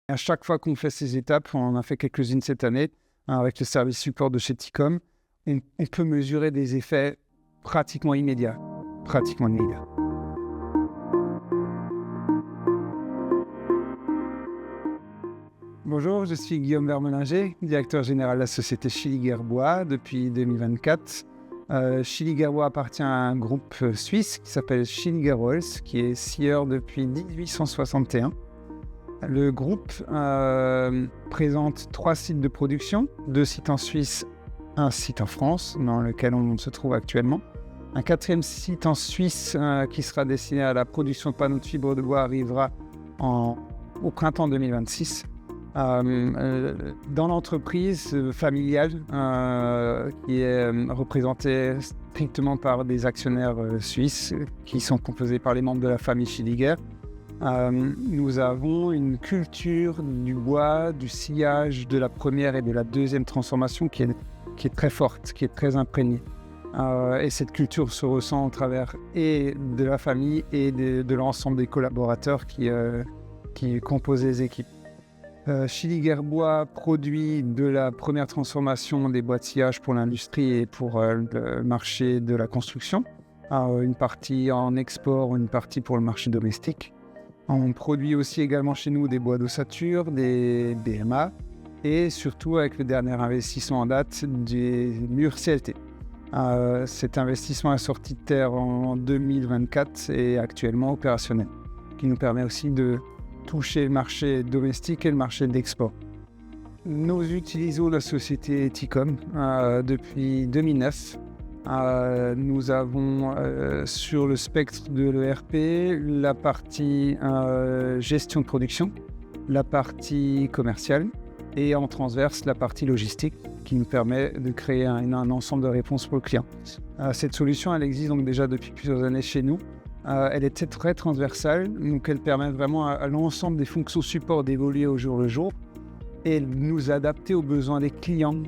À chaque fois qu'on fait ces étapes, on en a fait quelques-unes cette année, avec le service support de chez Ticom, on peut mesurer des effets pratiquement immédiats. Pratiquement immédiats. Bonjour, je suis Guillaume Vermelinger, directeur général de la société Schilliger-Bois depuis 2024. Schilliger-Bois appartient à un groupe suisse qui s'appelle Schilliger-Holz, qui est scieur depuis 1861. Le groupe présente 3 sites de production, 2 sites en Suisse, 1 site en France, dans lequel on se trouve actuellement. Un 4e site en Suisse qui sera destiné à la production de panneaux de fibre de bois arrivera au printemps 2026. Dans l'entreprise familiale qui est représentée strictement par des actionnaires suisses qui sont composés par les membres de la famille Schilliger, nous avons une culture du bois, du sciage, de la première et de la deuxième transformation qui est très forte, qui est très imprégnée. Et cette culture se ressent au travers et de la famille et de l'ensemble des collaborateurs qui composent les équipes. Schilliger-Bois produit de la première transformation des bois de sciage pour l'industrie et pour le marché de la construction, une partie en export, une partie pour le marché domestique. On produit aussi également chez nous des bois d'ossature, des BMA et surtout avec le dernier investissement en date des murs CLT. Cet investissement est sorti de terre en 2024 et actuellement opérationnel, qui nous permet aussi de toucher le marché domestique et le marché d'export. Nous utilisons la société Ticom depuis 2009. Nous avons sur le spectre de l'ERP la partie gestion de production, la partie commerciale et en transverse la partie logistique qui nous permet de créer un ensemble de réponses pour le client. Cette solution elle existe donc déjà depuis plusieurs années chez nous. Elle est très transversale, donc elle permet vraiment à l'ensemble des fonctions support d'évoluer au jour le jour et nous adapter aux besoins des clients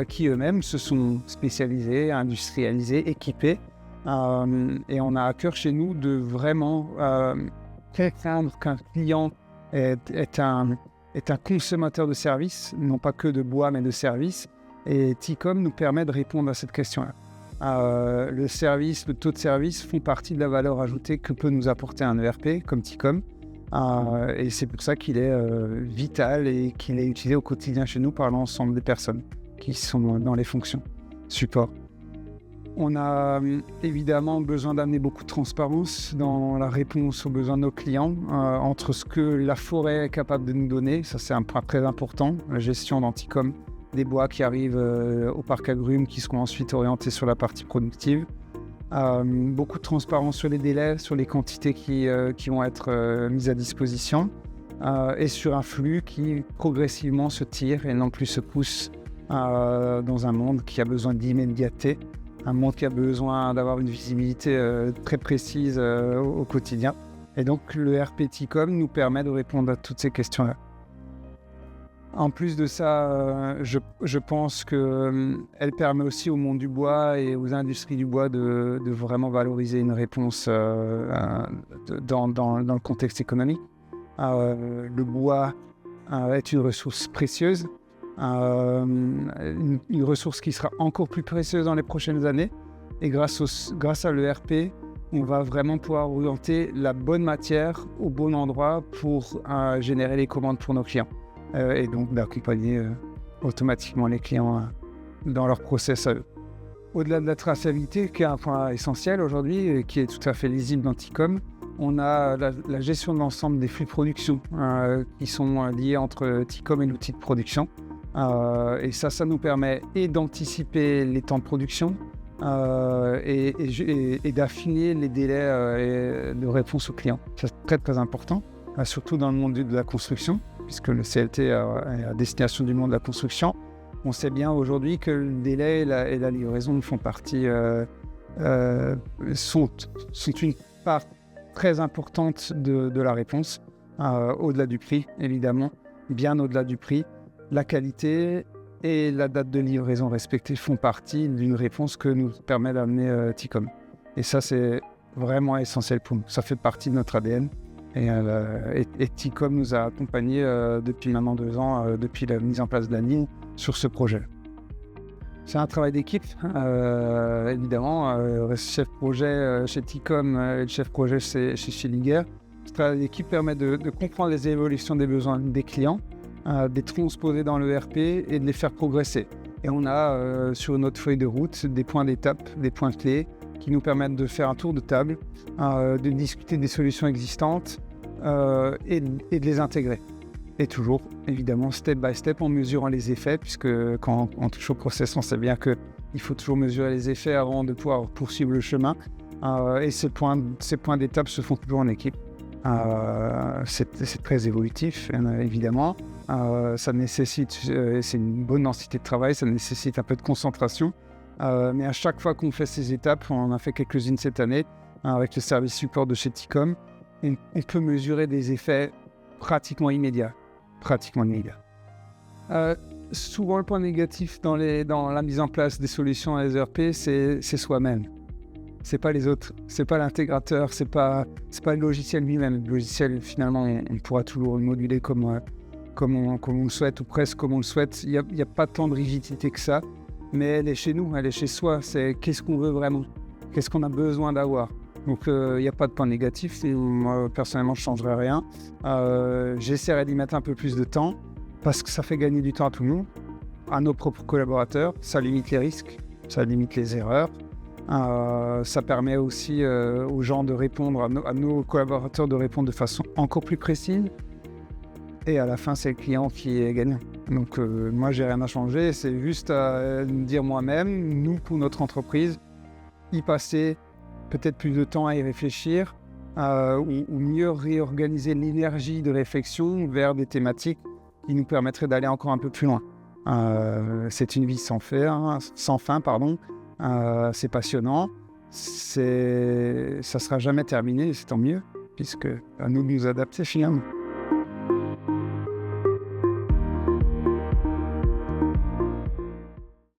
qui eux-mêmes se sont spécialisés, industrialisés, équipés. Et on a à cœur chez nous de vraiment craindre qu'un client est un consommateur de services, non pas que de bois mais de services. Et Ticom nous permet de répondre à cette question-là. Le taux de service font partie de la valeur ajoutée que peut nous apporter un ERP comme Ticom. Et c'est pour ça qu'il est vital et qu'il est utilisé au quotidien chez nous par l'ensemble des personnes qui sont dans les fonctions support. On a évidemment besoin d'amener beaucoup de transparence dans la réponse aux besoins de nos clients, entre ce que la forêt est capable de nous donner, ça c'est un point très important, la gestion dans Ticom des bois qui arrivent au parc agrumes qui seront ensuite orientés sur la partie productive. Beaucoup de transparence sur les délais, sur les quantités qui vont être mises à disposition et sur un flux qui progressivement se tire et non plus se pousse dans un monde qui a besoin d'immédiateté, un monde qui a besoin d'avoir une visibilité très précise au quotidien. Et donc le RP Ticom nous permet de répondre à toutes ces questions-là. En plus de ça, je pense qu'elle permet aussi au monde du bois et aux industries du bois de vraiment valoriser une réponse dans le contexte économique. Le bois est une ressource précieuse, une ressource qui sera encore plus précieuse dans les prochaines années. Et grâce à l'ERP, on va vraiment pouvoir orienter la bonne matière au bon endroit pour générer les commandes pour nos clients. Et donc d'accompagner automatiquement les clients dans leur process à eux. Au-delà de la traçabilité, qui est un point essentiel aujourd'hui et qui est tout à fait lisible dans Ticom, on a la gestion de l'ensemble des flux de production qui sont liés entre Ticom et l'outil de production. Et ça nous permet d'anticiper les temps de production et d'affiner les délais de réponse aux clients. C'est très important, surtout dans le monde de la construction, puisque le CLT est à destination du monde de la construction. On sait bien aujourd'hui que le délai et la livraison font partie, sont une part très importante de la réponse, au-delà du prix, évidemment, bien au-delà du prix. La qualité et la date de livraison respectée font partie d'une réponse que nous permet d'amener Ticom. Et ça, c'est vraiment essentiel pour nous. Ça fait partie de notre ADN Et Ticom nous a accompagnés depuis maintenant 2 ans, depuis la mise en place de la ligne sur ce projet. C'est un travail d'équipe, évidemment. Chef projet chez Ticom et le chef projet chez Schilliger. Ce travail d'équipe permet de comprendre les évolutions des besoins des clients, de les transposer dans l'ERP et de les faire progresser. Et on a sur notre feuille de route des points d'étape, des points clés qui nous permettent de faire un tour de table, de discuter des solutions existantes et de les intégrer. Et toujours, évidemment, step by step, en mesurant les effets, puisque quand on touche au process, on sait bien qu'il faut toujours mesurer les effets avant de pouvoir poursuivre le chemin. Et ces points d'étape se font toujours en équipe. C'est très évolutif, évidemment. Ça nécessite, c'est une bonne densité de travail, ça nécessite un peu de concentration. Mais à chaque fois qu'on fait ces étapes, on en a fait quelques-unes cette année, avec le service support de chez Ticom, on peut mesurer des effets pratiquement immédiats. Souvent, le point négatif dans la mise en place des solutions à ERP, c'est soi-même. C'est pas les autres, c'est pas l'intégrateur, c'est pas le logiciel lui-même. Le logiciel, finalement, on pourra toujours le moduler comme on le souhaite, ou presque comme on le souhaite. Il n'y a pas tant de rigidité que ça, mais elle est chez nous, elle est chez soi. C'est qu'est-ce qu'on veut vraiment, qu'est-ce qu'on a besoin d'avoir. Donc, il n'y a pas de point négatif. Et moi, personnellement, je ne changerai rien. J'essaierai d'y mettre un peu plus de temps parce que ça fait gagner du temps à tout le monde, à nos propres collaborateurs. Ça limite les risques, ça limite les erreurs. Ça permet aussi aux gens de répondre, à nos collaborateurs de répondre de façon encore plus précise. Et à la fin, c'est le client qui est gagnant. Donc, moi, j'ai rien à changer. C'est juste à dire moi-même, nous, pour notre entreprise, y passer peut-être plus de temps à y réfléchir, ou mieux réorganiser l'énergie de réflexion vers des thématiques qui nous permettraient d'aller encore un peu plus loin. C'est une vie sans fin, c'est passionnant, ça ne sera jamais terminé, c'est tant mieux, puisque à nous de nous adapter finalement.